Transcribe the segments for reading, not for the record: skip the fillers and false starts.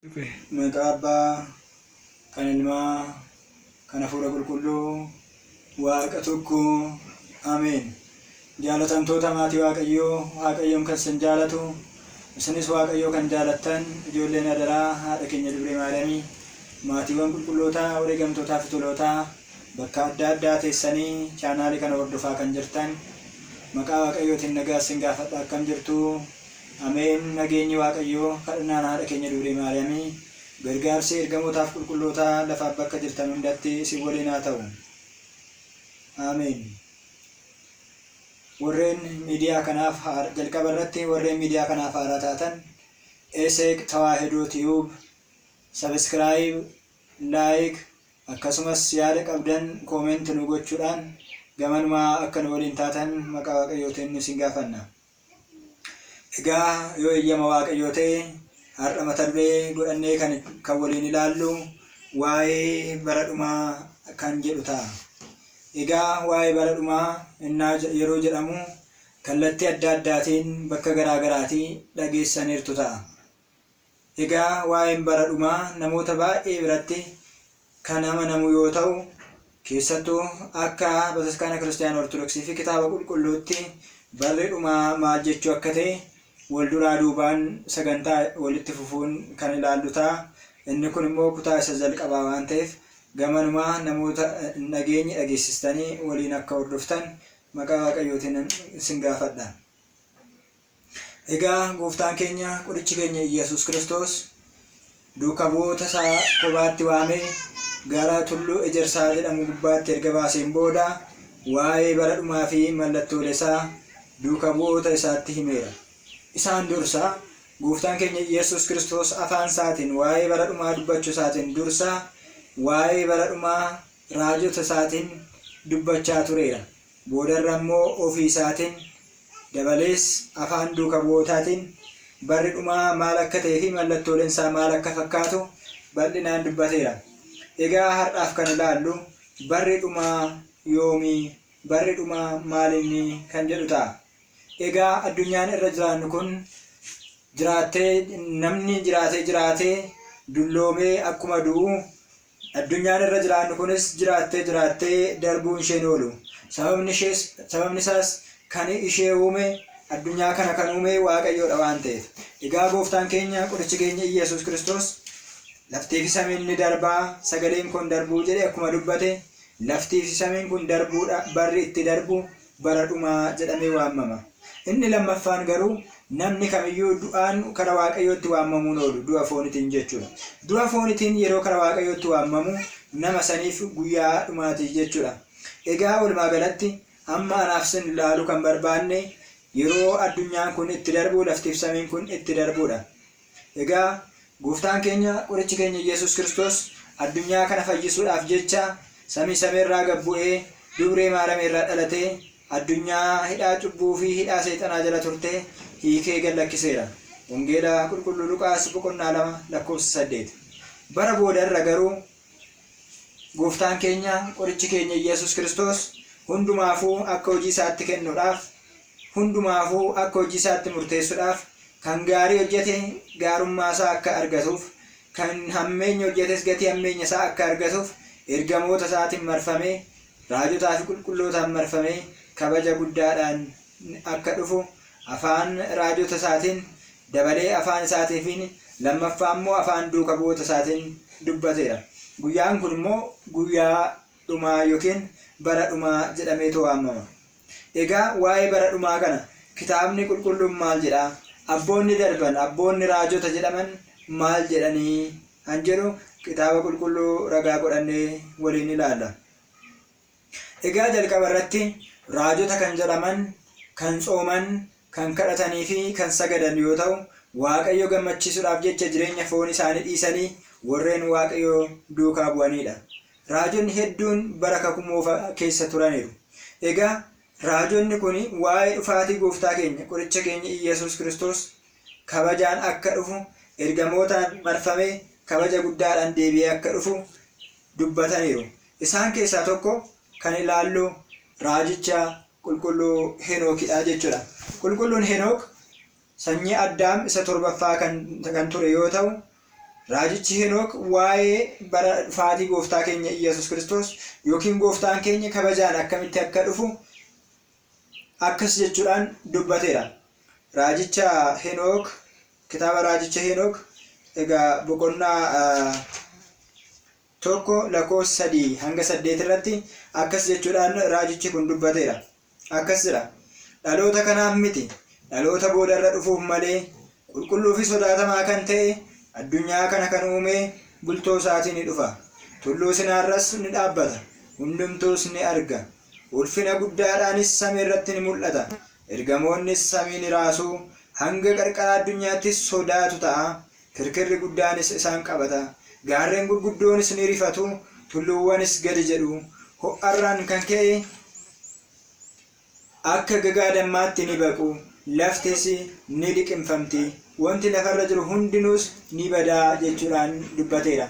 Maqaa Abbaa, kan Ilmaa, kan Hafuura Qulqulluu, Waaqa tokko, Ameen. Jaalatamtoota maatii Waaqayyoo, Waaqayyoon kan isin jaalatu, isinis Waaqayyoo kan jaalattan, ijoolleen adaraa, haadha keenya Dubree Maariyaamii, maatiiwwan qulqullootaa, wareegamtootaa fi tolootaa, bakka adda addaa teessanii chaanaalii kana hordofaa kan jirtan, maqaa Waaqayyootiin nagaa isin gaafadha akkam jirtu. Ameen. Nageenyi Waaqayyoo kadhannaan haadha keenya Dubree Maariyaamii, gargaarsi ergamootaaf qulqullootaa lafaaf bakka jirtan hundatti isin waliin haa ta'u. Ameen. Warreen miidiyaa kanaaf jalqaba irratti warreen miidiyaa kanaaf haaraa taatan Eseq Tawaahidoo Tiyuub sabiskiraayib, laayik akkasumas yaada qabdan koomeenti nu gochuudhaan gamanumaa akka nu waliin taatan maqaa Waaqayyootiin isin gaafanna. Egaa yoo eeyyama Waaqayyoo ta'e har'a mata duree godhannee kan waliin ilaallu waa'ee bara dhumaa kan jedhu ta'a. Egaa waa'ee bara dhumaa yeroo jedhamu kallattii adda addaatiin bakka garaa garaatii dhageessaniirtu ta'a. Egaa waa'een bara dhumaa namoota baay'ee biratti kan amanamu yoo ta'u, keessattuu akka Bataskaana Kiristaanaa Ortodoksii fi kitaaba qulqulluutti barri dhumaa maal jechuu akka ta'e wal duraa duubaan sagantaa walitti fufuun kan ilaallu ta'a. Inni kun immoo kutaa isa jalqabaa waan ta'eef gamanumaa namoota nageenyi dhageessistanii waliin akka hordoftan maqaa Waaqayyootiin isin gaafadha. Egaa gooftaan keenya qorichi keenya Iyyasuus Kiristoos duuka bu'oota isaa kophaatti waamee gara tulluu Ejersaa jedhamu gubbaatti erga baaseen booda waa'ee bara dhumaa fi mallattoolee isaa duuka bu'oota isaatti himeera. Isaan dursa gooftaan keenya Iyyasuus Kiristoos afaan isaatiin waa'ee bara dhumaa dubbachuu isaatiin dursa waa'ee bara dhumaa raajota isaatiin dubbachaa tureera. Boodarra immoo ofii isaatiin dabalees afaan duuka bu'ootaatiin barri dhumaa maal akka ta'ee fi mallattooleen isaa maal akka fakkaatu bal'inaan dubbateera. Egaa har'aaf kan ilaallu barri dhumaa yoomii, barri dhumaa maalinni kan jedhu ta'a. Egaa addunyaan irra jiraannu kun namni jiraatee dulloomee akkuma du'u addunyaan irra jiraannu kunis jiraattee darbuun isheen oolu. Sababni isaas kan ishee uume addunyaa kana kan uume Waaqayyoodha waan ta'eef. Egaa gooftaan keenya qorichi keenya Iyyasuus Kiristoos laftii fi samiin ni darbaa, sagaleen kun darbuu jedhe akkuma dubbate laftii fi samiin kun darbuudha, barri itti darbu bara dhumaa jedhamee waamama. Inni lammaffaan garuu namni kamiyyuu du'aan kara Waaqayyootti waamamuun oolu du'a foonitiin jechuudha. Du'a foonitiin yeroo kara Waaqayyootti waamamu nama saniif guyyaa dhumaati jechuudha. Egaa walumaa galatti amma anaaf sin ilaalu kan barbaanne yeroo addunyaan kun itti darbu, laftiif samiin kun itti darbuudha. Egaa gooftaan keenya qorichi keenya Iyyasuus Kiristoos addunyaa kana fayyisuudhaaf jecha samiirraa gad bu'ee Dubree Maariyaam irraa dhalatee addunyaa hidhaa cubbuu fi hidhaa seexanaa jala turte hiikee gad lakkiseera. Wangeela qulqulluu Luqaas boqonnaa 2:8. Bara boodarra garuu gooftaan keenya qorichi keenya Iyyasuus Kiristoos hundumaafuu akka hojii isaatti kennuudhaaf, hundumaafuu akka hojii isaatti murteessuudhaaf, kan gaarii hojjete gaarummaa isaa akka argatuuf, kan hammeenya hojjetes gatii hammeenya isaa akka argatuuf ergamoota isaatiin marfamee, raajotaa fi qulqullootaan marfamee kabaja guddaadhaan akka dhufu afaan raajota isaatiin dabalee afaan isaatiifiin lammaffaa immoo afaan duuka bu'oota isaatiin dubbateera. Guyyaan kun immoo guyyaa dhumaa yookiin bara dhumaa jedhamee waamama. Egaa waa'ee bara dhumaa kana kitaabni qulqulluun maal jedha? Abboonni darban, abboonni raajota jedhaman maal jedhanii kan jedhu kitaaba qulqulluu ragaa godhannee waliin ilaalla. Egaa jalqaba irratti raajota kan jedhaman kan tsooman, kan kadhatanii fi kan sagadan yoo ta'u, Waaqayyo gammachiisuudhaaf jecha jireenya foon isaanii dhiisanii warreen Waaqayyo duukaa bu'anidha. Raajonni hedduun bara kakuu keessa turaniiru. Egaa raajonni kun waa'ee dhufaatii gooftaa keenya qoricha keenya Iyyasuus Kiristoos kabajaan akka dhufu, ergamootaan marfamee kabaja guddaadhaan deebi'ee akka dhufu dubbataniiru. Isaan keessaa tokko kan ilaallu raajicha qulqulluu Henookidha jechuudha. Qulqulluun Henook sanyii Addaam isa torbaffaa kan ture yoo ta'u, Raajichi Henook waa'ee bara dhufaatii gooftaa keenya Iyyasuus Kiristoos yookiin gooftaan keenya kabajaan akkamitti akka dhufu akkas jechuudhaan dubbateera. Raajicha Henook, kitaaba Raajicha Henook egaa boqonnaa 1:3-8 irratti akkas jechuudhaan raajichi kun dubbateera. Akkas jira. Dhaloota kanaaf miti, dhaloota boodarra dhufuuf malee qulqulluu fi sodaatamaa kan ta'e addunyaa kana kan uume bultoo isaatii ni dhufa. Tulluu Sinaarras ni dhaabbata. Hundumtuus ni arga. Ulfina guddaadhaanis samii irratti ni mul'ata. Ergamoonnis samii ni raasu. Hanga qarqara addunyaattis sodaatu ta'a. Kirkirri guddaanis isaan qabata. Gaarreen gurguddoonis ni rifatu. Tulluuwwanis gadi jedhu. Ho'arraan kan ka'e akka gagaa dammaatti ni baqu. Laftis ni liqimfamti. Wanti lafarra jiru hundinuus ni badaa jechuudhaan dubbateera.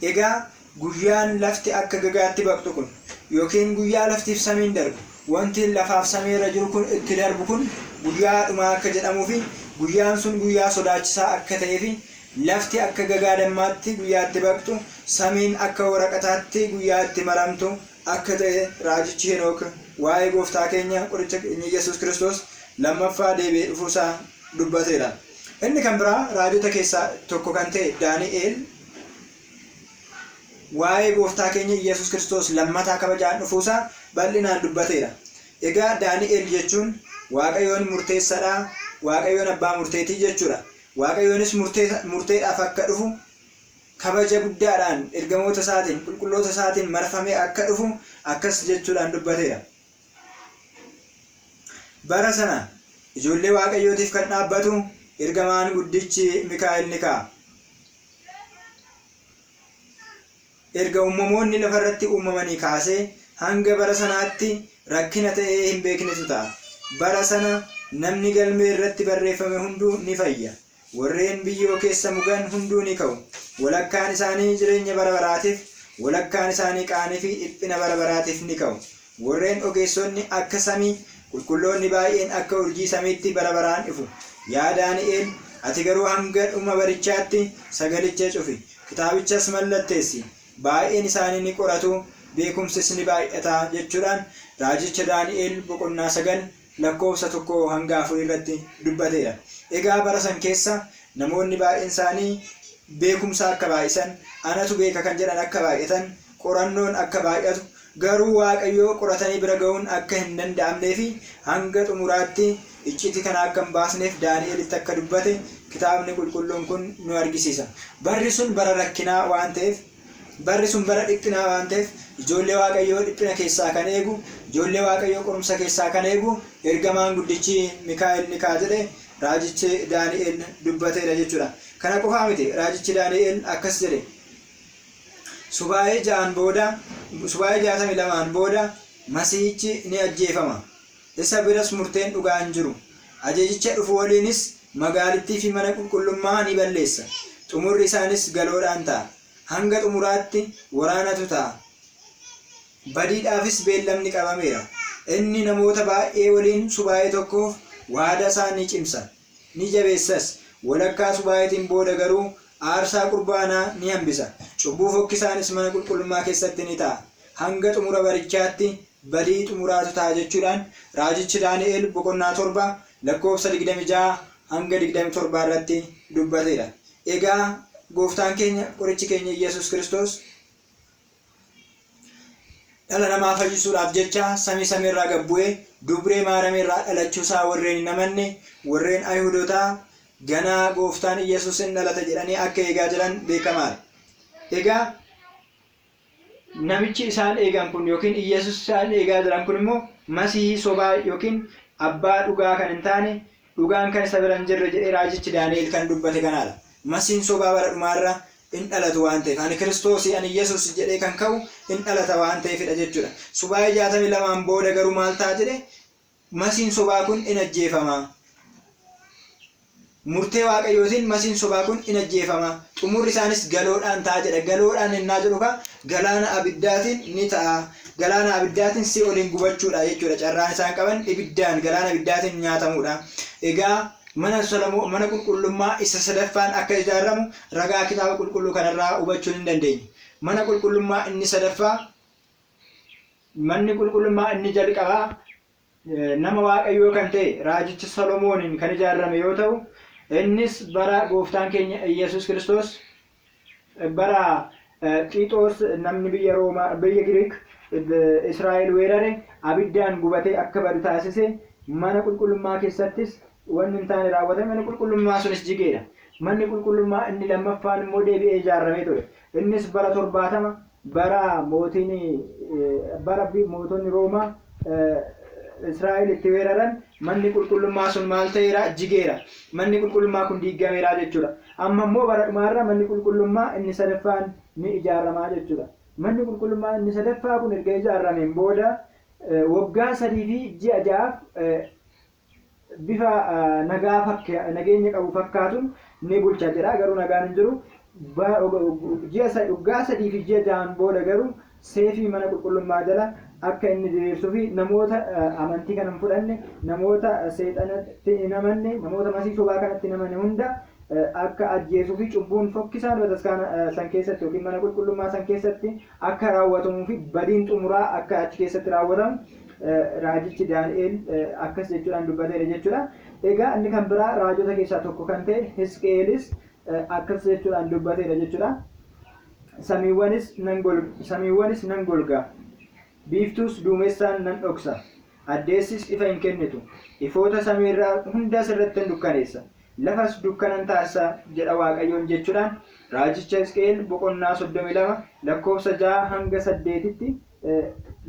Egaa guyyaan lafti akka gagaatti baqtu kun yookiin guyyaa laftiif samiin darbu, wanti lafaaf samiirra jiru kun itti darbu kun guyyaa dhumaa akka jedhamuu fi guyyaan sun guyyaa sodaachisaa akka ta'ee fi lafti akka gagaa dammaatti guyyaa itti baqtu, samiin akka waraqataatti guyyaa itti maramtu akka ta'e raajichi Henook waa'ee gooftaa keenya qoricha keenya Iyyasuus Kiristoos lammaffaa deebi'ee dhufuusaa dubbateera. Inni kan biraa raajota keessaa tokko kan ta'e Daani'eel waa'ee gooftaa keenya Iyyasuus Kiristoos lammataa kabajaan dhufuusaa bal'inaan dubbateera. Egaa Daani'eel jechuun Waaqayyoon murteessaadha, Waaqayyoon abbaa murteetii jechuudha. Waaqayyoonis murteedhaaf akka dhufu kabaja guddaadhaan ergamoota isaatiin qulqulloota isaatiin marfamee akka dhufu akkas jechuudhaan dubbateera. Bara sana ijoollee Waaqayyootiif kan dhaabbatu ergamaan guddichi Mikaa'el ni ka'a. Erga uumamoonni lafarratti uumamanii kaasee hanga bara sanaatti rakkina ta'ee hin beeknetu ta'a. Bara sana namni galmee irratti barreeffame hunduu ni fayya. Warreen biyyoo keessa mugan hunduu ni ka'u. Walakkaan isaanii jireenya bara baraatiif, walakkaan isaanii qaanii fi dhiphina bara baraatiif ni ka'u. Warreen ogeessonni akka samii, qulqulloonni baay'een akka urjii samiitti bara baraan dhufu. Yaa Daani'eel, ati garuu hanga dhuma barichaatti sagalicha cufi. Kitaabichas mallatteessi. Baay'een isaanii ni qoratu, beekumsis ni baay'ata jechuudhaan raajicha Daani'eel boqonnaa 9:1-4 irratti dubbateera. Egaa bara san keessa namoonni baay'een isaanii beekumsa akka baay'isan, anatu beeka kan jedhan akka baay'atan, qorannoon akka baay'atu, garuu Waaqayyoo qoratanii bira ga'uun akka hin danda'amnee fi hanga xumuraatti iccitii kana akka hin baasneef Daani'eelitti akka dubbate kitaabni qulqulluun kun nu argisiisa. Barri sun bara rakkinaa waan ta'eef, barri sun bara dhiphinaa waan ta'eef ijoollee Waaqayyoo dhiphina keessaa kan eegu, ijoollee Waaqayyoo qorumsa keessaa kan eegu ergamaan guddichi Mikaa'el ni ka'a jedhe raajichi Daani'eel dubbateera jechuudha. Kana qofaa miti, raajichi Daani'eel akkas jedhe. Subaayee 62 booda Masiihichi ni ajjeefama. Isa biras murteen dhugaa hin jiru. Ajajicha dhufu waliinis magaalittii fi mana qulqullummaa ni balleessa. Xumurri isaanis galoodhaan ta'a. Hanga xumuraatti waraanatu ta'a. Badiidhaafis beellamni qabameera. Inni namoota baay'ee waliin subaayee tokkoof waadaa isaa ni cimsa, ni jabeessas. Walakkaa subaayeetiin booda garuu aarsaa qurbaanaa ni hambisa. Cubbuu fokkisaanis mana qulqullummaa keessatti ni ta'a. Hanga xumura barichaatti badii xumuraatu ta'a jechuudhaan raajichi Daani'eel boqonnaa 7:26-27 irratti dubbateera. Egaa gooftaan keenya qorichi keenya Iyyasuus Kiristoos dhala namaa fayyisuudhaaf jecha samiirraa gad bu'ee dubree maarameerraa dhalachuusaa warreen hin amanne, warreen Ayihudootaa ganaa gooftaan Iyyasuus hin dhalata jedhanii akka eegaa jiran beekamaadha. Egaa namichi isaan eegan kun yookiin Iyyasuus isaan eegaa jiran kun immoo Masiihii sobaa yookiin abbaa dhugaa kan hin taane, dhugaan kan isa bira hin jirre jedhee raajichi Daani'eel kan dubbate kanaadha. Masiihiin sobaa bara dhumaarra in dhalatu waan ta'eef, ani Kiristoosii, ani Iyyasuus jedhee kan ka'u in dhalata waan ta'eefidha jechuudha. Subaayee 62 booda garuu maal ta'a jedhe? Masiihiin sobaa kun in ajjeefama. Murtee Waaqayyootiin masiihiin sobaa kun in ajjeefama. Xumurri isaanis galoodhaan ta'a jedha. Galoodhaan innaa jedhu galaana abiddaatiin ni ta'a. Galaana abiddaatiin si oliin gubachuudha jechuudha. Carraan isaan qaban ibiddaan, galaana abiddaatiin nyaatamuudha. Egaa mana qulqullummaa isa sadaffaan akka ijaaramu ragaa kitaaba qulqulluu kanarraa hubachuu hin dandeenye. Mana qulqullummaa inni sadaffaa, manni qulqullummaa inni jalqabaa nama waaqayyoo kan ta'e raajicha Solomooniin kan ijaarame yoo ta'u, innis bara gooftaan keenya Yesuus Kiristoos bara Xiixoos namni biyya Roomaa biyya Giriik Israa'el weerare abiddaan gubatee akka badu taasise. Mana qulqullummaa keessattis wanni hin taane raawwatame. Manni qulqullummaa sunis jigeedha. Manni qulqullummaa inni lammaffaan immoo deebi'ee ijaaramee ture. Innis bara 70 bara mootonni Roomaa Israa'el itti weeraran manni qulqullummaa sun maal ta'eera? Jigeera. Manni qulqullummaa kun diigameera jechuudha. Amma immoo bara dhumaarra manni qulqullummaa inni sadaffaan ni ijaaramaa jechuudha. Manni qulqullummaa inni sadaffaa kun erga ijaarameen booda waggaa 3 fi ji'a 6 bifa nageenya qabu fakkaatuun ni bulcha jedha. Garuu nagaan hin jiru. Waggaa 3 fi ji'a 6 booda garuu seefii mana qulqullummaa jala akka inni diriirsuu fi namoota amantii kana hin fudhanne, namoota seexanatti hin amanne, namoota masii sobaa kanatti hin amanne hunda akka ajjeesuu fi cubbuun fokkisaan bataskaana san keessatti yookiin mana qulqullummaa san keessatti akka raawwatamuu fi badiin xumuraa akka achi keessatti raawwatamu raajichi Daani'eel akkas jechuudhaan dubbateera jechuudha. Egaa inni kan biraa raajota keessaa tokko kan ta'e Hisqeelis akkas jechuudhaan dubbateera jechuudha. Samiiwwanis nan golgaa, biiftuus duumessaan nan dhoksa, addeessis ifa hin kennitu, ifoota samiirraa hundas irratti hin dukkaneessa, lafas dukkanan taasisa jedha Waaqayyoon jechuudhaan raajicha Hisqeel boqonnaa 32 lakkoofsa 6 hanga 8tti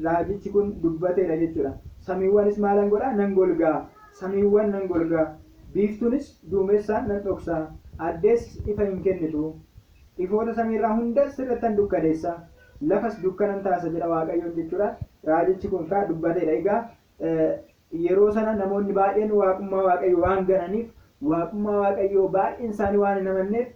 raajichi kun dubbateera jechuudha. Samiiwwanis maalan godha? Nan golgaa, samiiwwan nan golgaa, biiftuunis duumessaan nan dhoksa, addeessis ifa hin kennitu, ifoota samiirraa hundas irratti hin dukkaneessa, lafas dukkanan taasisa jedha Waaqayyoon jechuudha. Raajichi kun kaa dubbateedha. Egaa yeroo sana namoonni baay'een waaqummaa Waaqayyoo waan gananiif, waaqummaa Waaqayyoo baay'een isaanii waan hin amanneef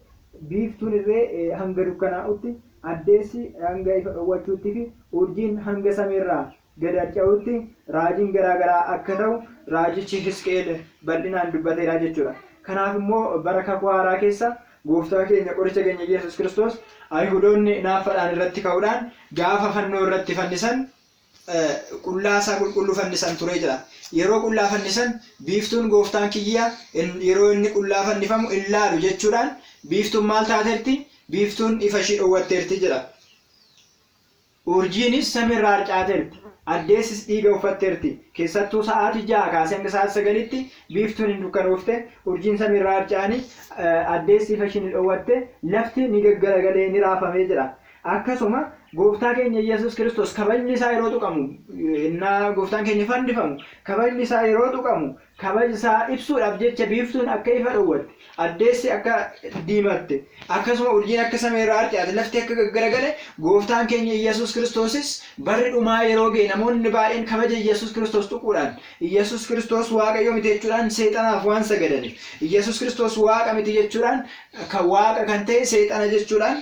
biiftuun irree hanga dukkanaa'utti, addeessi hanga ifa dhowwachuutti fi urjiin hanga samiirraa gad harca'utti raajiin garaagaraa akka ta'u raajichi Hisqeel bal'inaan dubbateedha jechuudha. Kanaaf immoo bara kakuu haaraa keessa gooftaa keenya qoricha keenya Yesuus Kiristoos Ayhudoonni naaffaadhaan irratti ka'uudhaan gaafa fannoo irratti fannisan qullaasaa qulqulluu fannisan ture jira. Yeroo qullaa fannisan biiftuun gooftaan kiyyaa yeroo inni qullaa fannifamu ilaalu jechuudhaan biiftuun maal taateerti? Biiftuun ifa ishii dhowwatteerti jira. Urjiinis samiirraa harcaateerti. Addeessis dhiiga uffatteerti. Keessattuu sa'aatii 6 kaasee hanga sa'aatii 9tti biiftuun hin dukkanoofte, urjiin samiirraa harca'anii addeessi ifa ishii dhowwatte, lafti ni gaggaragalee ni raafamee jira. Akkasuma gooftaa keenya Yesuus Kiristoos kabajni isaa yeroo tuqamu, innaa gooftaan keenya fannifamu, kabajni isaa yeroo tuqamu, kabaja isaa ibsuudhaaf jecha biiftuun akka ifa dhowwatte, addeessi akka diimatte, akkasuma urjiin akka samiirraa harcaate, lafti akka gaggaragale, gooftaan keenya Yesuus Kiristoosis barri dhumaa yeroo ga'e namoonni baay'een kabaja Yesuus Kiristoos tuquudhaan, Yesuus Kiristoos Waaqayyo miti jechuudhaan seexanaaf waan sagadaniif, Yesuus Kiristoos Waaqa miti jechuudhaan kan Waaqa kan ta'e seexana jechuudhaan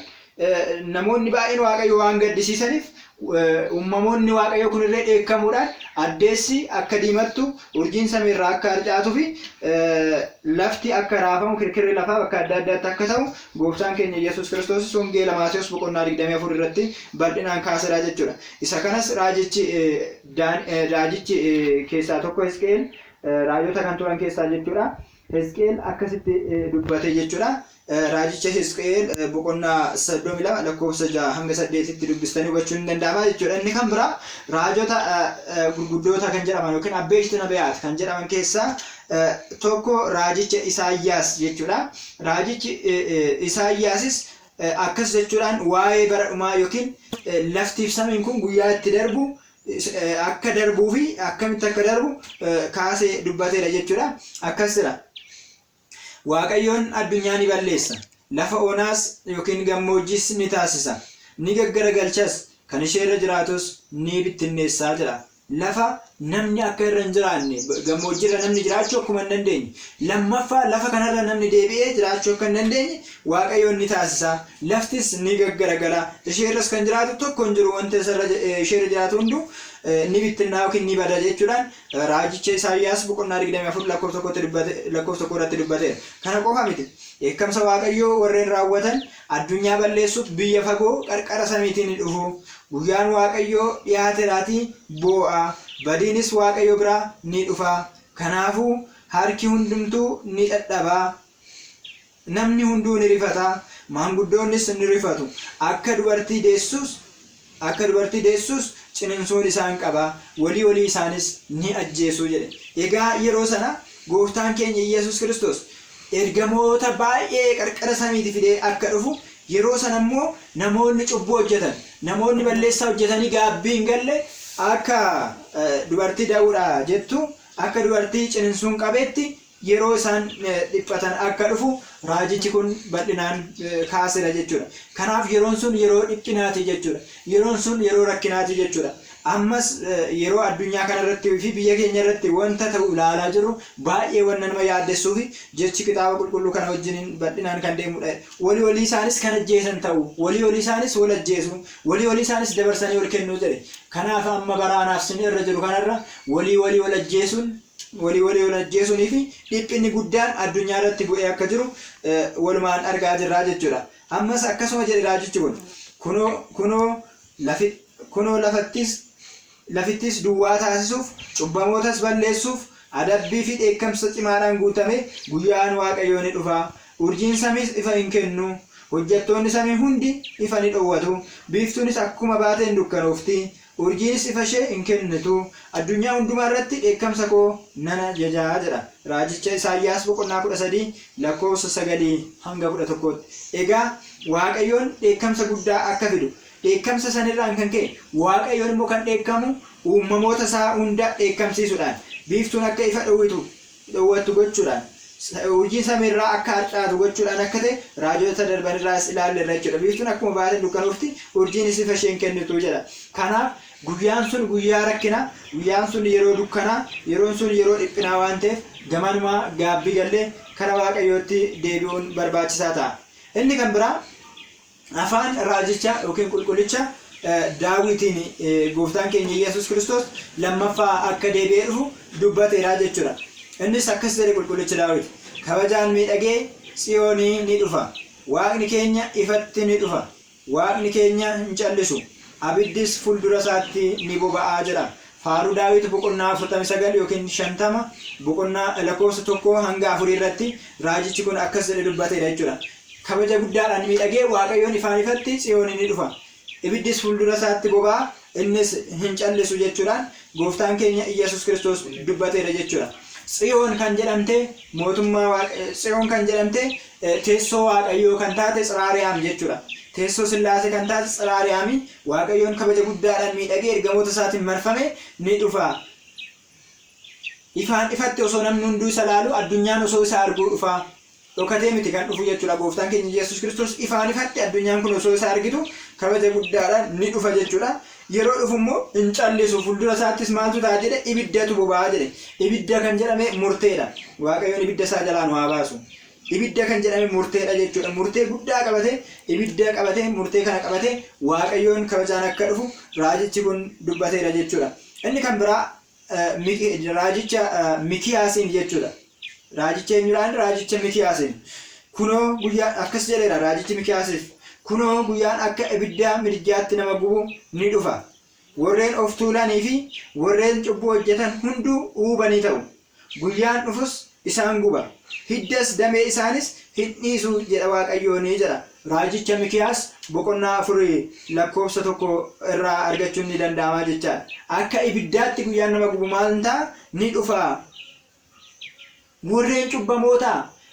namoonni baay'een Waaqayyo waan gaddisiisaniif uumamoonni Waaqayyo kun irree dheekkamuudhaan addeessi akka diimattu, urjiin samiirraa akka harcaatuu fi lafti akka raafamu, kirkirri lafaa bakka adda addaatti akka ta'u gooftaan keenya Yesuus Kiristoos wangeela Maatewos boqonnaa 24 irratti bal'inaan kaasedha jechuudha. Isa kanas raajichi keessaa tokko Hisqeel raajota kan turan keessaa jechuudha. Hisqeel akkasitti dubbate jechuudha. Raajicha Hisqeel boqonnaa 32 lakkoofsa 6 hanga 8tti dubbistanii hubachuun ni danda'ama jechuudha. Inni kan biraa raajota gurguddoota kan jedhaman yookiin abbeeshtii nabiyaat kan jedhaman keessaa tokko raajicha Isaayyaas jechuudha. Raajichi Isaayyaasis akkas jechuudhaan waa'ee bara dhumaa yookiin laftiif samiin kun guyyaa itti darbu akka darbuu fi akkamitti akka darbu kaasee dubbateera jechuudha. Akkasira Waaqayyoon addunyaa ni balleessa, lafa onaas yookiin gammoojjiis ni taasisa, ni gaggaragalchas, kan ishee irra jiraatus ni bittinneessaa jedha. lafa namni akka irra hin jiraanne gammoojjiirra namni jiraachuu akkuma hin dandeenye lammaffaa lafa kanarra namni deebi'ee jiraachuu akka hin dandeenye waaqayyoon ni taasisa. Laftis ni gaggaragala. Isheerras kan jiraatu tokko hin jiru. Wanta isheerra jiraatu hundu ni bittinnaa yookiin ni bada jechuudhaan raajicha Isaayyaas boqonnaa 24 lakkoofsa 1 irratti dubbateera. Kana qofa miti. Dheekkamsa waaqayyoo warreen raawwatan addunyaa balleessuuf biyya fagoo qarqara samiitiin ni dhufu. Guyyaan waaqayyoo dhiyaateeraatii boo'a. Badiinis waaqayyo biraa ni dhufa. Kanaafuu harki hundumtuu ni dadhabaa. Namni hunduu ni rifata. Maanguddoonnis ni rifatu. Akka dubartii deessus ciniinsuun isaan qaba. Walii isaanis ni ajjeesu jedhe. Egaa yeroo sana gooftaan keenya Yesuus Kiristoos ergamoota baay'ee qarqara samiitii fidee akka dhufu yeroo sana immoo namoonni cubbuu hojjetan, namoonni balleessaa hojjetanii gaabbii hin galle akka dubartii da'uudha jettu, akka dubartii ciniinsuun qabeetti yeroo isaan dhiphatan akka dhufu raajichi kun bal'inaan kaaseera jechuudha. Kanaaf yeroon sun yeroo dhiphinaati jechuudha. Yeroon sun yeroo rakkinaati jechuudha. Ammas yeroo addunyaa kanarratti fi biyya keenya irratti wanta ta'u ilaalaa jirru baay'ee wanna nama yaaddessuufi jechi kitaaba qulqulluu kana wajjin bal'inaan kan deemudha. Walii isaanis kan ajjeesan ta'u, walii isaanis wal ajjeesu, walii isaanis dabarsanii wal kennuu jedhe. Kanaaf amma baraanaaf sin irra jiru kanarra walii wal ajjeesuun wal ajjeesunii fi dhiphinni guddaan addunyaa irratti bu'ee akka jiru walumaan argaa jirraa jechuudha. Ammas akkasuma jedhe raajichi kun kunoo lafittis duwwaa taasisuuf, cubbamootas balleessuuf, adabbii fi dheekkamsa cimaadhaan guutame guyyaan waaqayyoo ni dhufa. Urjiin samiis ifa hin kennu. Hojjettoonni samii hundi ifa ni dhowwatu. Biiftuunis akkuma baateen dukkanoofti. Urjiinis ifa ishee hin kennitu. Addunyaa hundumaa irratti dheekkamsa koo nan ajajaa jedha. Raajicha Isaayyaas boqonnaa 13 lakkoofsa 9 hanga 11. Egaa waaqayyoon dheekkamsa guddaa akka fidu. Dheekkamsa sanirraan kan ka'e waaqayyoon immoo kan dheekkamu uumamoota isaa hunda dheekkamsiisuudhaan, biiftuun akka ifa dhowwattu gochuudhaan, urjiin samiirraa akka harcaatu gochuudhaan akka ta'e raajota darbanirraas ilaalleerra jechuudha. Biiftuun akkuma baateen dukkanoofti, urjiinis ifa isheen kennitu jedha. Kanaaf guyyaan sun guyyaa rakkinaa, guyyaan sun yeroo dukkanaa, yeroon sun yeroo dhiphinaa waan ta'eef gamanumaa gaabbii gallee kara waaqayyootti deebi'uun barbaachisaa ta'a. Inni kan biraa afaan raajicha yookiin qulqullicha Daawitiin gooftaan keenya Yesuus Kiristoos lammaffaa akka deebi'ee dhufu dubbateera jechuudha. Innis akkas jedhe qulqullicha Daawit, kabajaan miidhagee Tsiyoonii ni dhufa. Waaqni keenya ifatti ni dhufa. Waaqni keenya hin callisu. Abiddis fuuldura isaatti ni boba'aa jedha. Faaruu Daawit boqonnaa 49 yookiin 50 boqonnaa lakkoofsa 1 hanga 4 irratti raajichi kun akkas jedhe dubbateera jechuudha. Kabaja guddaadhaan miidhagee waaqayyoon ifaan ifatti Tsiyoonii ni dhufa. Ibiddis fuuldura isaatti boba'a, innis hin callisu jechuudhaan gooftaan keenya Yesuus Kiristoos dubbateera jechuudha. Tsiyoon kan jedhamte Tsiyoon kan jedhamte teessoo waaqayyoo kan taate Tsiraariyaam jechuudha. Teessoo Sillaasee kan taate Tsiraariyaami waaqayyoon kabaja guddaadhaan miidhagee ergamoota isaatiin marfame ni dhufa. Ifaan ifatti osoo namni hunduu isa laalu, addunyaan osoo isa arguu dhufa. Dhokatee miti kan dhufu jechuudha. Gooftaan keenya Yesuus Kiristoos ifaan ifatti addunyaan kun osoo isa argitu kabaja guddaadhaan ni dhufa jechuudha. Yeroo dhufu immoo hin callisu. Fuuldura isaattis maaltu ta'a jedhe ibiddatu boba'a jedhe. Ibidda kan jedhame murteedha. Waaqayyoon ibidda isaa jalaa nu haa baasu. Ibidda kan jedhame murteedha jechuudha. Murtee guddaa qabate, ibidda qabate, murtee kana qabate waaqayyoon kabajaan akka dhufu raajichi kun dubbateera jechuudha. Inni kan biraa raajicha Mikiyaasiin jechuudha. Raajicha eenyudhaan? Raajicha Mikiyaasiin. Kunoo guyyaan akkas jedheera raajichi Mikiyaasiif. Kunoo guyyaan akka ibiddaa midjaatti nama gubu ni dhufa. Warreen of tuulanii fi warreen cubbuu hojjetan hunduu huubanii ta'u. Guyyaan dhufus isaan guba. Hiddas damee isaanis hin dhiisu jedha waaqayyoon jedha. Raajicha Mikiyaas boqonnaa 4 lakkoofsa 1 irraa argachuun ni danda'ama jechaadha. Akka ibiddaatti guyyaan nama gubu maal ta'a? Ni dhufa. Warreen cubbamoota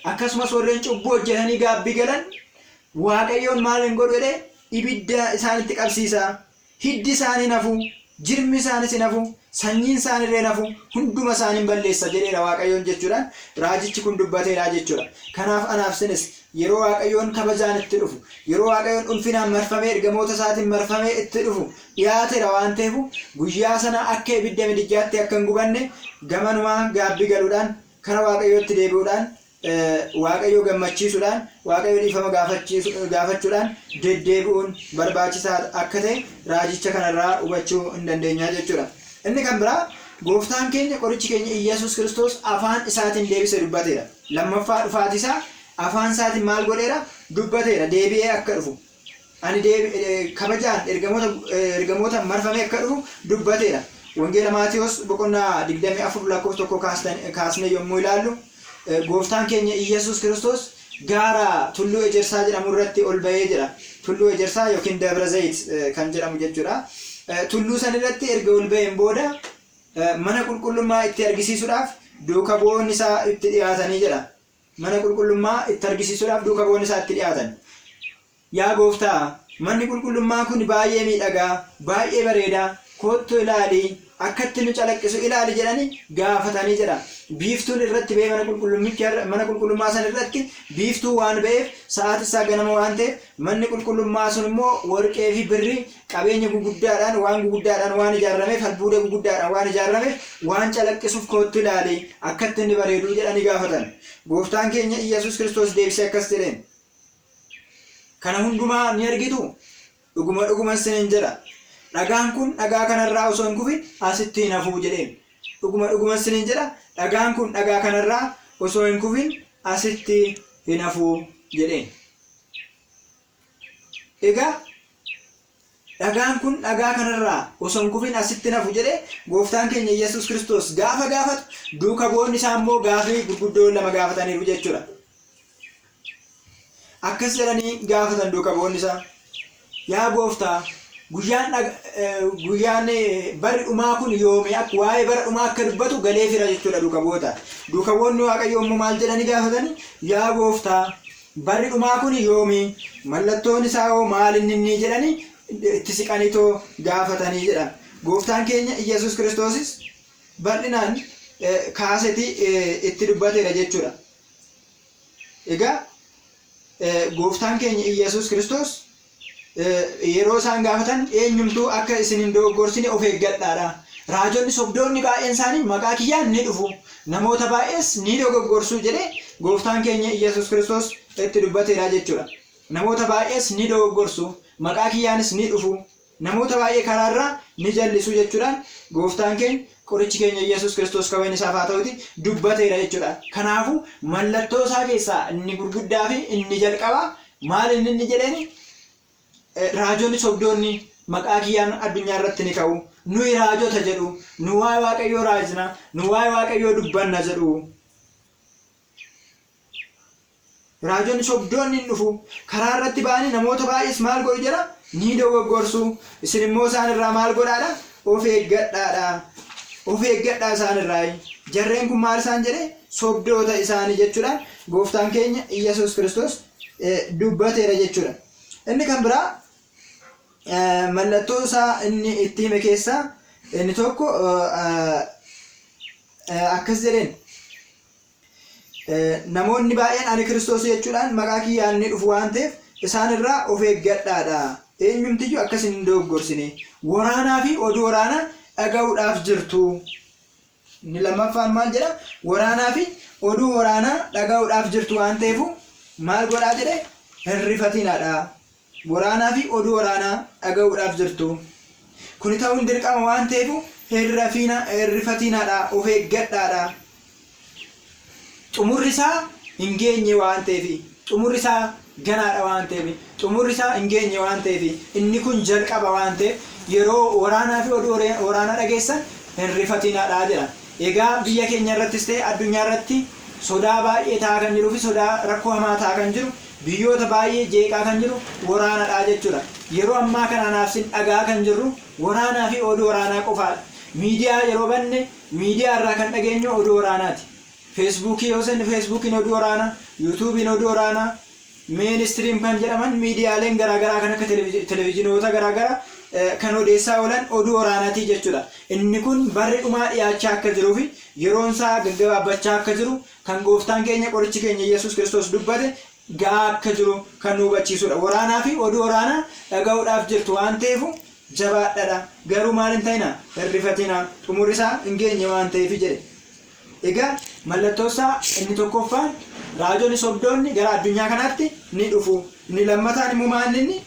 akkasumas warreen cubbuu hojjetanii gaabbii galan waaqayyoon maal hin godhu jedhee ibidda isaanitti qabsiisa. Hiddi isaanii nafu, jirmi isaanis hin hafu, sanyiin isaanillee hin hafu, hunduma isaanii balleessa jedheera Waaqayyoon jechuudhaan raajichi kun dubbateera jechuudha. Kanaaf anaaf sinis yeroo Waaqayyoon kabajaan itti dhufu, yeroo Waaqayyoon ulfinaan marfamee ergamoota isaatiin marfamee itti dhufu dhiyaateera waan ta'eef guyyaa sana akka ibidda midijjaatti akka hin gubanne gamanumaa gaabbii galuudhaan kara Waaqayyootti deebi'uudhaan Waaqayyoo gammachiisuudhaan Waaqayyoo dhiifama gaafachuudhaan deddeebi'uun barbaachisaa akka ta'e raajicha kanarraa hubachuu hin dandeenya jechuudha. Inni kan biraa gooftaan keenya qorichi keenya Iyyasuus Kiristoos afaan isaatiin deebisee dubbateera. Lammaffaa dhufaati isaa afaan isaatiin maal godheera? Dubbateera deebi'ee akka dhufu. Ani kabajaan ergamoota marfamee akka dhufu dubbateera. Wangeela Maatiyos boqonnaa 24 lakkoofsa 1 kaasnee yommuu ilaallu gooftaan keenya Iyyasuus Kiristoos gaara tulluu Ejersaa jedhamu irratti ol ba'ee jira. Tulluu Ejersaa yookiin Dabra Zayit kan jedhamu jechuudha. Tulluu san irratti erga ol ba'een booda mana qulqullummaa itti argisiisuudhaaf duuka bu'oonni isaa itti dhiyaatanii jira. Mana qulqullummaa itti argisiisuudhaaf duuka bu'oonni isaa itti dhiyaatan. Yaa gooftaa, manni qulqullummaa kun baay'ee miidhagaa, baay'ee bareedaa, kottu ilaali, akka itti nu calaqqisu ilaali jedhanii gaafatanii jira. Biiftuun irratti ba'ee mana qulqullummaa san irratti biiftuu waan ba'eef sa'aatii isaa ganama waan ta'eef manni qulqullummaa sun immoo warqee fi birrii qabeenya guguddaadhaan waan ijaarameef albuuda guguddaadhaan waan ijaarameef waan calaqqisuuf kottu ilaali akka itti inni bareedu jedhanii gaafatan. Gooftaan keenya Iyyasuus Kiristoos deebisee akkas jedheen. Kana hundumaa ni argitu? Dhuguma isiniin jedha. Dhagaan kun dhagaa kanarraa osoo hin kufin asitti hin hafuu jedheen. Dhuguma isiniin jedha. Dhagaan kun dhagaa kanarraa osoo hin kufin asitti hin hafuu jedheen. Egaa dhagaan kun dhagaa kanarraa osoo hin kufin asitti hin hafu jedhee gooftaan keenya Iyyasuus Kiristoos gaafa gaafatu duuka bu'oonni isaa immoo gaafii gurguddoo lama gaafataniiru jechuudha. Akkas jedhanii gaafatan duuka bu'oonni isaa. Yaa gooftaa, guyyaan barri dhumaa kun yoomi akka waa'ee bara dhumaa akka dubbatu galee fira jechuudha duuka bu'oota. Duuka bu'oonni Waaqayyoo immoo maal jedhanii gaafatanii? Yaa gooftaa, barri dhumaa kun yoomi? Mallattoon isaa hoo maal inni jedhanii itti siqaniitoo gaafatanii jedha. Gooftaan keenya Iyyasuus Kiristoosis bal'inaan kaasetii itti dubbateera jechuudha. Egaa gooftaan keenya Iyyasuus Kiristoos yeroo isaan gaafatan eenyumtuu akka isin hin doggorsine of eeggadhaadha. Raajonni sobdoonni baay'een isaanii maqaa kiyyaan ni dhufu, namoota baay'ees ni dogoggorsuu jedhee gooftaan keenya Iyyasuus Kiristoos itti dubbateera jechuudha. Namoota baay'ees ni dogoggorsu, maqaa kiyyaanis ni dhufu, namoota baay'ee karaarraa ni jallisu jechuudhaan gooftaan keenya qorichi keenya Iyyasuus Kiristoos kabajni isaaf haa ta'uti dubbateera jechuudha. Kanaafuu mallattoo isaa keessaa inni gurguddaa fi inni jalqabaa maal inni jedheeni? Raajonni sobdoonni maqaa kiyyaan addunyaa irratti ni ka'u. Nuyi raajota jedhu, nu waa'ee Waaqayyoo raajna, nu waa'ee Waaqayyoo dubbanna jedhu. Raajonni sobdoonni hin dhufu, karaa irratti ba'anii namoota baay'ees maal godhu jedha? Ni dogoggorsu. Isin immoo isaan irraa maal godhaadha? Of eeggadhaadha. Of eeggadhaa isaan irraa. Jarreen kun maal isaan jedhe? Sobdoota isaanii jechuudhaan gooftaan keenya Iyyasuus Kiristoos dubbateera jechuudha. Inni kan biraa mallattoo isaa inni itti hime keessaa inni tokko akkas jedheen. Namoonni baay'een ani Kiristoos jechuudhaan maqaa kiyyaan ni dhufu waan ta'eef isaan irraa of eeggadhaadha. Eenyumtiyyuu akkas hin doggorsine. Waraanaa fi oduu waraanaa dhaga'uudhaaf jirtu. Inni lammaffaan maal jedha? Waraanaa fi oduu waraanaa dhaga'uudhaaf jirtu waan ta'eef maal godhaa jedhe? Hin rifatinaadha. Waraanaa fi oduu waraanaa dhaga'uudhaaf jirtu. Kuni ta'uun dirqama waan ta'eef hin rifatinaadha. Of eeggadhaadha. Xumurri isaa hin geenye waan ta'eef, xumurri isaa ganaadha waan ta'eef, xumurri isaa hin geenye waan ta'eef, inni kun jalqaba waan ta'eef yeroo waraanaa fi oduu waraanaa dhageessan hin rifatinaadha jedha. Egaa biyya keenya irrattis ta'e addunyaa irratti sodaa baay'ee ta'aa kan jiruu fi sodaa rakkoo hamaa ta'aa kan jiru, biyyoota baay'ee jeeqaa kan jiru waraanadha jechuudha. Yeroo ammaa kanaaf sin dhagaa kan jirru waraanaa fi oduu waraanaa qofaadha. Miidiyaa yeroo banne miidiyaa irraa kan dhageenyu oduu waraanaati. Feesbuukii yoo senne feesbuukiin oduu waraanaa, yuutuubiin oduu waraanaa, ministiriin kan jedhaman miidiyaaleen garaagaraa kan akka televiziyoonota garaagaraa kan odeessaa oolan oduu waraanaatii jechuudha. Inni kun barri dhumaa dhiyaachaa akka jiruu fi yeroon isaa gaggabaabbachaa akka jiru kan gooftaan keenya qorichi keenya Yesuus Kiristoos dubbate gahaa akka jiru kan nu hubachiisudha. Waraanaa fi oduu waraanaa dhaga'uudhaaf jirtu waan ta'eef jabaadhadha. Garuu maal hin ta'ina hirrifatina xumurri isaa hin geenye waan ta'eef jedhe. Egaa mallattoo isaa inni tokkoffaan raajonni sobdoonni gara addunyaa kanaatti ni dhufu. Inni lammataan immoo maal inni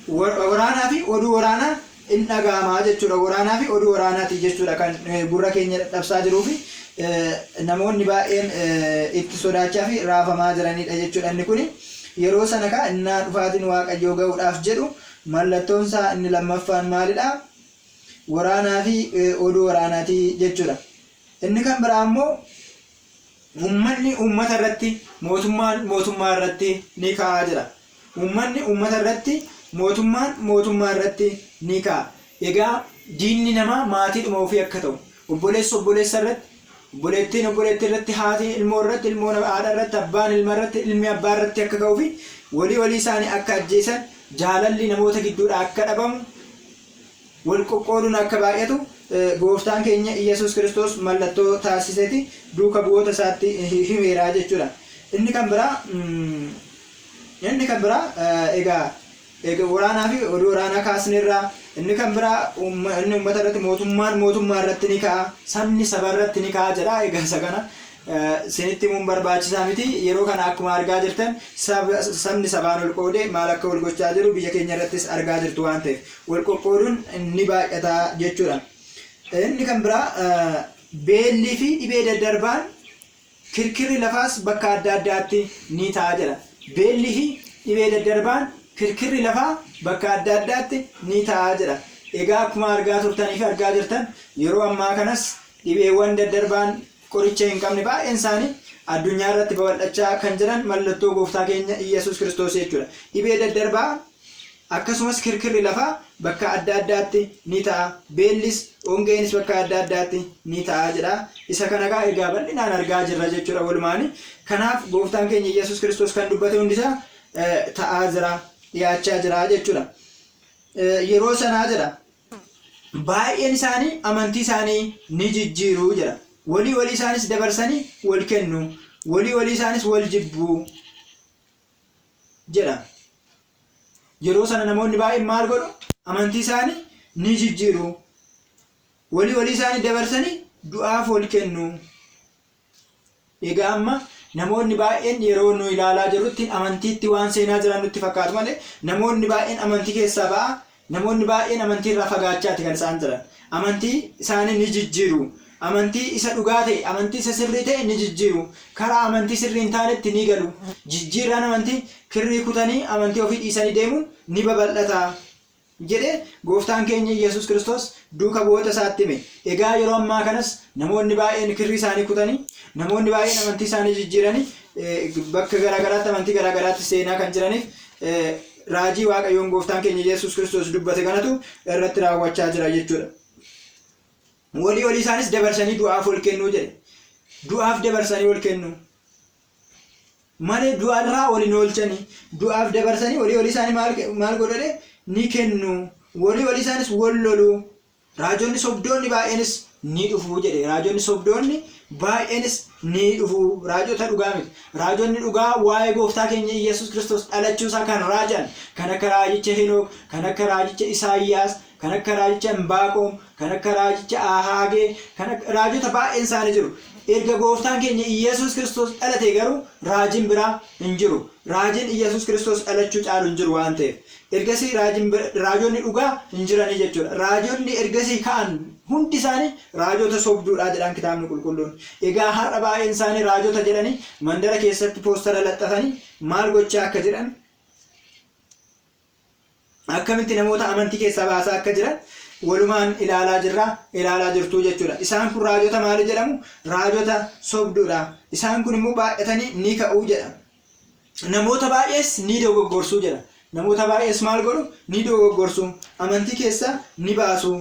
waraanaa fi oduu waraanaa in dhaga'amaa jechuudha. Waraanaa fi oduu waraanaati jechuudha kan gurra keenya dadhabsaa jiruu fi namoonni baay'een itti sodaachaa fi raafamaa jiranidha jechuudha. Inni kun yeroo sana kaa innaa dhufaatiin waaqayyoo ga'uudhaaf jedhu mallattoon isaa inni lammaffaan maalidha? Waraanaa fi oduu waraanaati jechuudha. Inni kan biraa immoo uummanni uummata irratti mootummaan mootummaa irratti ni ka'aa jira. Uummanni uummata irratti mootummaan mootummaa irratti ni ka'a. Egaa diinni namaa maatiidhuma ofii akka ta'u obboleessa obboleessa irratti obboleettiin obboleettii irratti haati ilmoo irratti ilmoon haadha irratti abbaan ilma irratti ilmi abbaa irratti akka ka'uu fi walii isaanii akka ajjeesan jaalalli namoota gidduudha akka dhabamu wal qoqqooduun akka baay'atu gooftaan keenya Yesuus Kiristoos mallattoo taasiseeti duuka bu'oota isaatti himeeraa jechuudha. Inni kan biraa egaa waraanaa fi oduu waraanaa kaasneerraa inni kan biraa inni uummata irratti mootummaan mootummaa irratti ni ka'a, sabni saba irratti ni ka'a jedha. Egaa isa kana isinitti himuun barbaachisaa miti. Yeroo kana akkuma argaa jirtan sabni sabaan ol qoodee maal akka wal gochaa jiru biyya keenya irrattis argaa jirtu waan ta'eef wal qoqqooduun ni baay'ata jechuudha. Inni kan biraa beellii fi dhibee daddarbaan kirkirri lafaas bakka adda addaatti ni ta'a jedha. Beellii fi dhibee daddarbaan kirkirri lafaa bakka adda addaatti ni ta'a jedha. Egaa akkuma argaa turtanii fi argaa jirtan yeroo ammaa kanas dhibeewwan daddarbaan qoricha hin qabne baay'een isaanii addunyaa irratti babal'achaa kan jiran mallattoo gooftaa keenya Yesuus Kiristoos jechuudha. Dhibee daddarbaa akkasumas kirkirri lafaa bakka adda addaatti ni ta'a. Beellis hongeenis bakka adda addaatti ni ta'a jedha. Isa kana egaa bal'inaan argaa jirra jechuudha walumaani. Kanaaf gooftaan keenya Yesuus Kiristoos kan dubbate hundisaa ta'aa jira, dhiyaachaa jira jechuudha. Yeroo sanaa jedha baay'een isaanii amantii isaanii ni jijjiiru jedha. Walii isaanis dabarsanii wal kennu, walii isaanis wal jibbu jedha. Yeroo sana namoonni baay'een maal godhu? Amantii isaanii ni jijjiiru, walii isaanii dabarsanii du'aaf wal kennu. Egaa amma namoonni baay'een yeroo nu ilaalaa jirrutti amantiitti waan seenaa jiran nutti fakkaatu malee namoonni baay'een amantii keessaa ba'a. Namoonni baay'een amantii irraa fagaachaati kan isaan jiran. Amantii isaanii ni jijjiiru. Amantii isa dhugaa ta'e, amantii isa sirrii ta'e ni jijjiiru. Karaa amantii sirrii hin taanetti ni galu. Jijjiirraan amantii kirrii kutanii amantii ofii dhiisanii deemuun ni babal'ata jedhee gooftaan keenya Yesuus Kiristoos duuka bu'oota isaatti hime. Egaa yeroo ammaa kanas namoonni baay'een kirrii isaanii kutanii, namoonni baay'een amantii isaanii jijjiiranii bakka garaagaraatti amantii garaagaraatti seenaa kan jiraniif raajii waaqayyoon gooftaan keenya Yesuus Kiristoos dubbate kanatu irratti raawwachaa jira jechuudha. Walii isaanis dabarsanii du'aaf ol kennuu jedhe. Du'aaf dabarsanii ol kennu malee du'arraa wal hin oolchanii. Du'aaf dabarsanii walii isaanii maal godhanii ni kennu. Walii isaanis wal lolu. Raajonni sobdoonni baay'eenis ni dhufu jedhe. Raajonni sobdoonni baay'eenis ni dhufu. Raajota dhugaa miti. Raajonni dhugaa waa'ee gooftaa keenya Yesuus Kiristoos dhalachuusaa kan raajan kan akka raajicha Henook, kan akka raajicha Isaayyaas, kan akka raajicha Imbaaqoom, kan akka raajicha Ahaagee, kan akka raajota baay'een isaanii jiru. Erga gooftaan keenya Yesuus Kiristoos dhalate garuu raajiin biraa hin jiru. Raajiin Yesuus Kiristoos dhalachuu caalu hin jiru waan ta'eef. Ergasii raajonni dhugaa hin jiranii jechuudha. Raajonni ergasii ka'an hundi isaanii raajota sobduudha jedhan kitaabni qulqulluun. Egaa har'a baay'een isaanii raajota jedhanii mandara keessatti poostara laxxafanii maal gochaa akka jiran, akkamitti namoota amantii keessaa baasaa akka jiran walumaan ilaalaa jirtu jechuudha. Isaan kun raajota maali jedhamu? Raajota sobduudha. Isaan kun immoo baay'atanii ni ka'uu jedha. Namoota baay'ees ni dogoggorsuu jedha. Namoota baay'ees maal godhu? Ni dogoggorsu. Amantii keessaa ni baasu.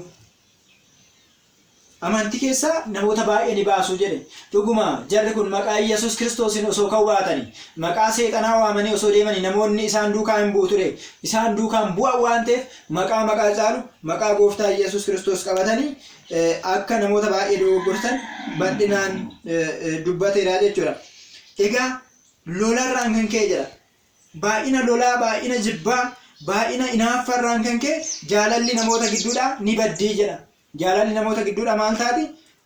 amantii keessaa namoota baay'ee ni baasu jedhe. Dhuguma jarri kun maqaa Yesuus Kiristoosiin osoo kan waatanii maqaa seexanaa waamanii osoo deemanii namoonni isaan duukaa hin bu'u ture. Isaan duukaan bu'an waan ta'eef maqaa caalu maqaa gooftaa Yesuus Kiristoos qabatanii akka namoota baay'ee dogoggorsan bal'inaan dubbateera jechuudha. Egaa lolarraan kan ka'e jedha. Baay'ina lolaa, baay'ina jibbaa, baay'ina inaaffarraan kan ka'e jaalalli namoota gidduudhaa ni baddii jedha. Jaalalli namoota gidduudhaa maal taati?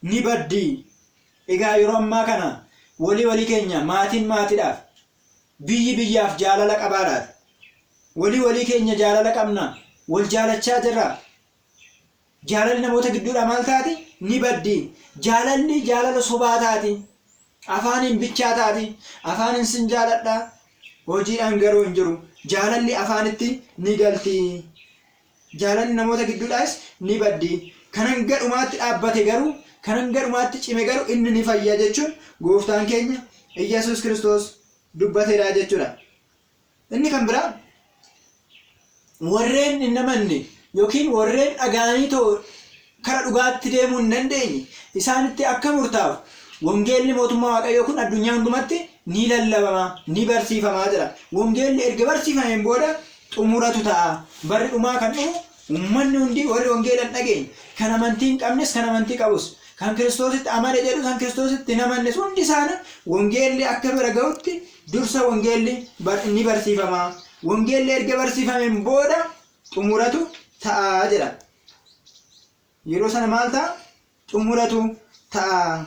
Ni baddii. Egaa yeroo ammaa kana walii keenya maatiin maatiidhaaf, biyyi biyyaaf jaalala qabaadhaaf. Walii keenya jaalala qabna. Wal jaalachaa jirra. Jaalalli namoota gidduudhaa maal taati? Ni baddii. Jaalalli jaalala sobaa taati. Afaaniin bichaa taati. Afaaniin sin jaaladha. Hojiidhaan garuu hin jiru. Jaalalli afaanitti ni galti. Jaalalli namoota gidduudhaas ni baddii. Kanan gadhumaatti dhaabbate garuu, kanan gadhumaatti cime garuu inni ni fayya jechuun gooftaan keenya Yesuus Kiristoos dubbateera jechuudha. Inni kan biraa warreen hin amanne yookiin warreen dhaga'anii kara dhugaatti deemuu hin dandeenye isaanitti akka murtaa'u wangeelli mootummaa Waaqayyoo kun addunyaa hundumatti ni lallabama, ni barsiifama jedha. Wangeelli erga barsiifameen booda xumuratu ta'a. Barri dhumaa kan dhufu ummanni hundi warri wangeela hin dhageenye, kan amantii hin qabnes kan amantii qabus, kan Kiristoositti amane jedhu kan Kiristoositti hin amannes hundi isaanii wangeelli akka bira ga'utti dursa wangeelli ni barsiifama. Wangeelli erga barsiifameen booda xumuratu ta'a jedha. Yeroo sana maal ta'a? Xumuratu ta'a.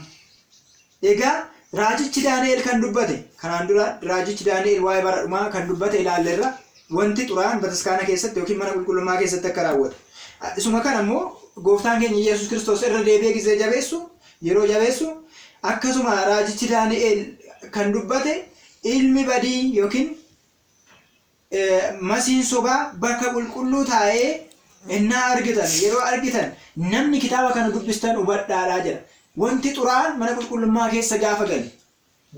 Egaa raajichi Daani'el kan dubbate, kanaan dura raajichi Daani'el waa'ee bara dhumaa kan dubbate ilaalleerra. Wanti xuraan bataskaana keessatti yookiin mana qulqullummaa keessatti akka raawwatu. Isuma kana immoo gooftaan keenya Yesuus Kiristoos irra deebi'ee gisee yeroo jabeessu akkasuma raajichi Daani'el kan dubbate ilmi badii yookiin masiin sobaa bakka qulqulluu taa'ee innaa argitan, yeroo argitan namni kitaaba kana dubbistan hubadhaadhaa jedha. Wanti xuraan mana qulqullummaa keessa gaafa gale,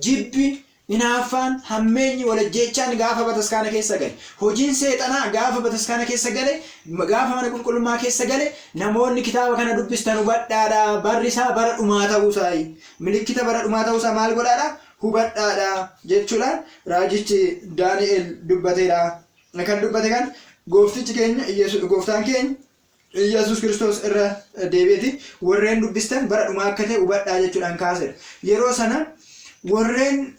jibbi, hinaaffaan, hammeenyi, walajjeechaan gaafa bataskaana keessa gale, hojiin seexanaa gaafa bataskaana keessa gale, gaafa mana qulqullummaa keessa gale, namoonni kitaaba kana dubbistan hubadhaadhaa. Barri isaa bara dhumaa ta'uusaa, milikkita bara dhumaa ta'uusaa maal godhaadhaa? Hubadhaadhaa jechuudhaan raajichi Daani'el dubbateedha. Kan dubbate kan gooftichi keenya gooftaan keenya Yesuus Kiristoos irra deebi'eeti warreen dubbistan bara dhumaa akka ta'e hubadhaa jechuudhaan kaasedha. Yeroo sana warreen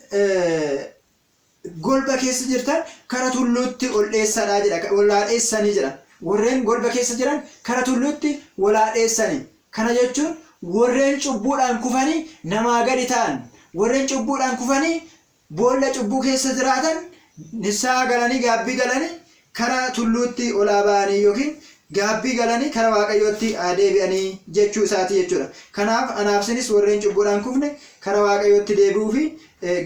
golba keessa jirtan kara tulluutti ol dheessadhaa jedha. Olaadheessanii jedha. Warreen golba keessa jiran kara tulluutti olaadheessanii. Kana jechuun warreen cubbuudhaan kufanii namaa gadi ta'an, warreen cubbuudhaan kufanii boolla cubbuu keessa jiraatan nissaa galanii gaabbii galanii kara tulluutti olaa ba'anii yookiin gaabbii galanii kara Waaqayyootti deebi'anii jechuu isaati jechuudha. Kanaaf anaafsinis warreen cubbuudhaan kufne kara Waaqayyootti deebi'uu fi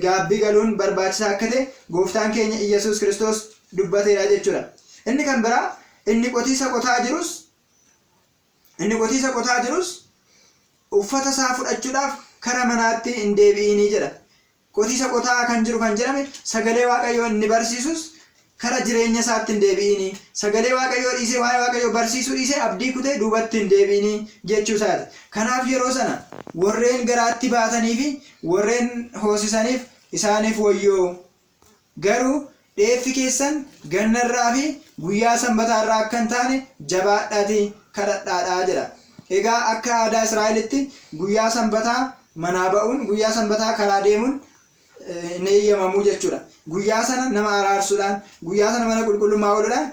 gaabbii galuun barbaachisaa akka ta'e gooftaan keenya Yesuus Kiristoos dubbateera jechuudha. Inni kan biraa inni qotiisa qotaa jirus uffata isaa fudhachuudhaaf kara manaatti hin deebi'inii jedha. Qotiisa qotaa kan jiru kan jedhame sagalee Waaqayyoo inni barsiisus kara jireenya isaatti hin deebi'inii. Sagalee Waaqayyoo dhiisee waa'ee Waaqayyoo barsiisuu dhiisee abdii kutee duubatti hin deebi'inii jechuu isaati. Kanaaf yeroo sana warreen garaatti baatanii fi warreen hoosisaniif isaaniif wayyoo. Garuu dheeffi keessan gannarraa fi guyyaa sanbataarraa akka hin taane jabaadhaatii kadhadhaadhaa jedha. Egaa akka aadaa Israa'elitti guyyaa sanbataa manaa ba'uun, guyyaa sanbataa karaa deemuun hin eeyyamamuu jechuudha. Guyyaa sana nama araarsuudhaan, guyyaa sana mana qulqullummaa ooluudhaan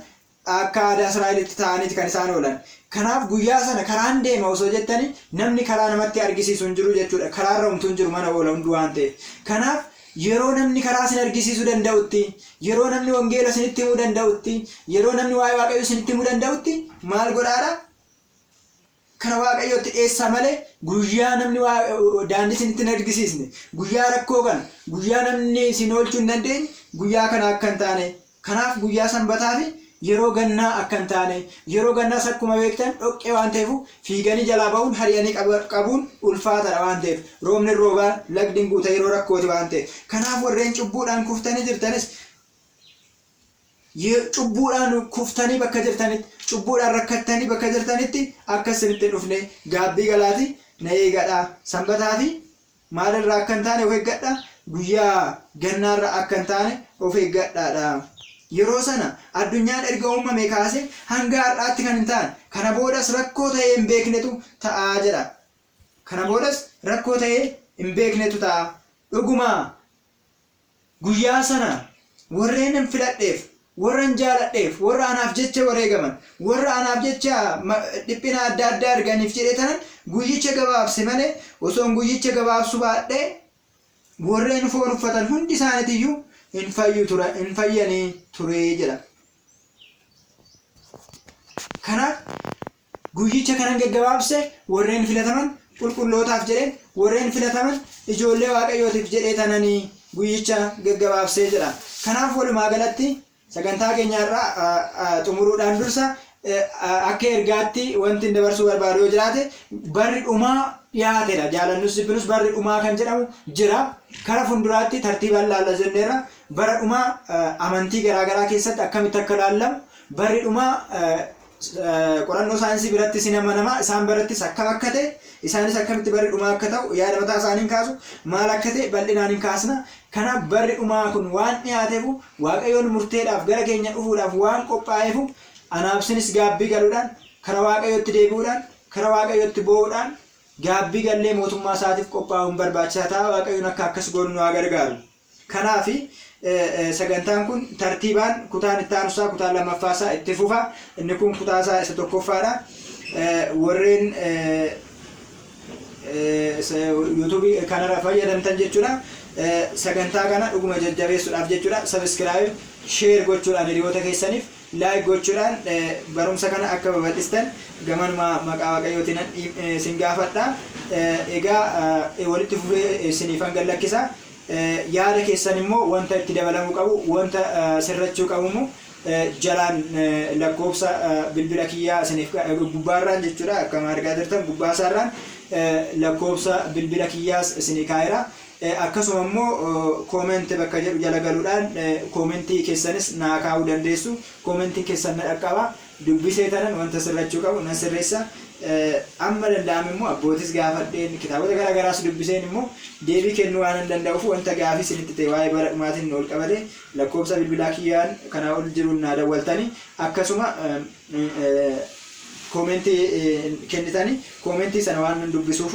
akka aadaa Israa'elitti ta'aniiti kan isaan oolan. Kanaaf guyyaa sana karaan deema osoo jettanii namni karaa namatti argisiisu hin jiru jechuudha. Karaarra homtuu hin jiru mana oola hunduu waan ta'eef. Kanaaf yeroo namni karaa isin argisiisuu danda'utti, yeroo namni wangeela isinitti himuu danda'utti, yeroo namni waa'ee Waaqayyoo isinitti himuu danda'utti maal godhaadha? Kara Waaqayyootti dhiyeessaa malee guyyaa namni daandii isinitti hin argisiisne, guyyaa rakkoo kana, guyyaa namni isin oolchuu hin dandeenye, guyyaa kana akka hin taane. Kanaaf guyyaa sanbataa fi yeroo gannaa akka hin taane, yeroo gannaas akkuma beektan dhoqqee waan ta'eef fiiganii jalaa ba'uun hari'anii qabuun ulfaataadha waan ta'eef, roobni roobaa lagdiin guuta yeroo rakkooti waan ta'eef. Kanaaf warreen cubbuudhaan kuftanii jirtanis cubbuudhaan kuftanii bakka jirtanitti, cubbuudhaan rakkattanii bakka jirtanitti akka isinitti dhufne gaabbii galaati na eegadha. Sanbataa fi maalirraa akka hin taane of eeggadha. Guyyaa gannaarraa akka hin taane of eeggadhaadha. Yeroo sana addunyaan erga uumame kaase hanga har'aatti kan hin taane kana boodas rakkoo ta'ee hin beeknetu ta'aa jedha. Kana boodas rakkoo ta'ee hin beeknetu ta'a. Dhuguma guyyaa sana warreen hin filadheef, warra hin jaaladheef, warra anaaf jecha wareegaman, warra anaaf jecha dhiphina adda addaa arganiif jedhee tanan guyyicha gabaabse malee osoo guyyicha gabaabsu baadhee warreen foon uffatan hundi isaaniitiyyuu hin fayyanii ture jedha. Kanaaf guyyicha kanan gaggabaabse warreen filataman qulqullootaaf jedheen warreen filataman ijoollee waaqayyootiif jedhee tananii guyyicha gaggabaabsee jedha. Kanaaf walumaa galatti sagantaa keenyaarraa xumuruudhaan dursa akka ergaatti wanti dabarsuu barbaadu yoo jiraate barri dhumaa dhiyaateedha. Jaalannus jibbinus barri dhumaa kan jedhamu jira. Kara fuulduraatti tartiibaan laalla jenneerra. Bara dhumaa amantii garaagaraa keessatti akkamitti akka laallamu barri dhumaa qorannoo saayinsii biratti sin amanamaa isaan birattis akkam akka ta'e isaanis akkamitti barri dhumaa akka ta'u yaada mataa isaaniin kaasu maal akka ta'e bal'inaan hin kaasna. Kanaaf barri dhumaa kun waan dhiyaateef waaqayyoon murteedhaaf gara keenya dhufuudhaaf waan qophaa'eef anaabsinis gaabbii galuudhaan kara waaqayyootti deebi'uudhaan kara waaqayyootti boo'uudhaan gaabbii gallee mootummaa isaatiif qophaa'uun barbaachisaa ta'a. Waaqayyoon akka akkas goonu nu gargaaru. Kanaaf sagantaan kun tartiibaan kutaan itti aanusaa kutaan lammaffaasaa itti fufa. Inni kun kutaasaa isa tokkoffaadha. Warreen yuutuubii kanarra fayyadamtan jechuudha. Sagantaa kana dhuguma jajjabeessuudhaaf jechuudha. Sabiskiraayib, sheer gochuudhaan hiriyoota keessaniif laayik gochuudhaan barumsa kana akka babal'istan gamanuma maqaa waaqayyootiin isin gaafadha. Egaa walitti fufee isiniifan gallakkisa. Yaada keessan immoo wanta itti dabalamuu qabu wanta sirrachuu qabu immoo jalaan lakkoofsa bilbila kiyyaa isiniif gubbaarraan jechuudha. Akkuma argaa jirtan gubbaasaarraan lakkoofsa bilbila kiyyaas isinii kaa'eera. Akkasuma immoo koomentii bakka jedhu jala galuudhaan koomentii keessanis naa kaa'uu dandeessu. Koomentiin keessan na dhaqqaba. Dubbisee tanan wanta sirrachuu qabu nan sirreessa. Amma danda'ame immoo abbootis gaafadheen kitaabota garaagaraas dubbiseen immoo deebii kennuu waan hin danda'uuf wanta gaafii isinitti ta'e waa'ee bara dhumaatiin ol qabate lakkoofsa bilbilaa kiyyaan kanaa ol jiruun naa dawwaltanii akkasuma koomentii kennitanii koomentii sana waan dubbisuuf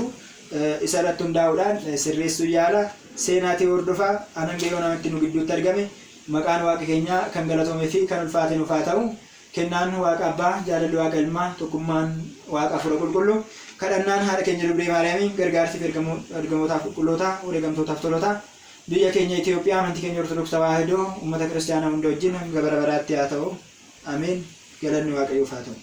isa irratti hundaa'uudhaan sirreessuu yaala. Seenaatii hordofaa anan yeroo namatti nu gidduutti argame maqaan waaqa keenyaa kan galatoomee fi kan ulfaate nuuf haa ta'u. Kennaan waaqa abbaa jaalalli waaqa ilmaa tokkummaan waaqa hafuura qulqulluu kadhannaan haadha keenya dubree maariyaamii gargaarsiif ergamootaaf qulqullootaa wareegamtootaaf tolotaa biyya keenya Itoophiyaa amantii keenya ortodoksii tawaahidoo uummata kiristaanaa hunda wajjin hanga bara baraatti haa ta'u. Ameen. Galanni waaqayyoof haa ta'u.